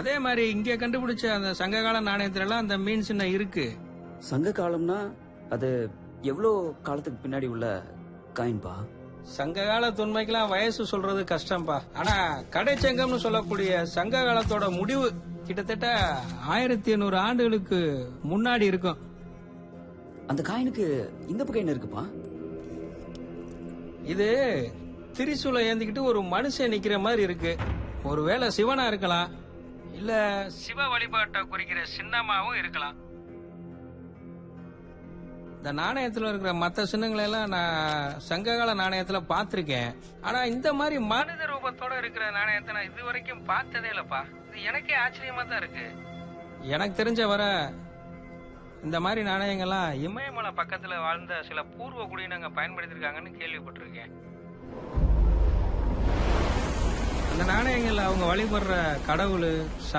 அதே மாதிரி இங்க கண்டுபிடிச்ச அந்த சங்ககால நாணயத்துல எல்லாம் அந்த மீன் சின்னம் இருக்கு. சங்க காலம்னா அது எவ்வளோ காலத்துக்கு பின்னாடி உள்ள காயின்பா? சங்ககால தொன்மைக்கெல்லாம் வயசு சொல்றது கஷ்டம்பா. ஆனா கடைச்சங்கம்னு சொல்லக்கூடிய சங்க காலத்தோட முடிவு கிட்டத்தட்ட 1800 ஆண்டுகளுக்கு முன்னாடி இருக்கும். அந்த காயினுக்கு இந்த பக்கம் என்ன இருக்குப்பா? இது திரிசூலை ஏந்திக்கிட்டு ஒரு மனுஷன் நிக்கிற மாதிரி இருக்கு. ஒருவேளை சிவனா இருக்கலாம், இல்ல சிவ வழிபாட்டை குறிக்கிற சின்னமாவும் இருக்கலாம். இந்த நாணயத்துல இருக்கிற மத்த சின்னங்களை எல்லாம் நான் சங்ககால நாணயத்துல பாத்திருக்கேன். ஆனா இந்த மாதிரி மனித ரூபத்தோட இருக்கிற நாணயத்தை நான் இது வரைக்கும் பார்த்ததே இல்லப்பா. இது எனக்கே ஆச்சரியமா தான் இருக்கு. எனக்கு தெரிஞ்ச வர இந்த மாதிரி நாணயங்கள்லாம் இமயமலை பக்கத்துல வாழ்ந்த சில பூர்வ குடியினங்க பயன்படுத்திருக்காங்கன்னு கேள்விப்பட்டிருக்கேன். அந்த நாணயங்கள் அவங்க வழிபடுற கடவுள்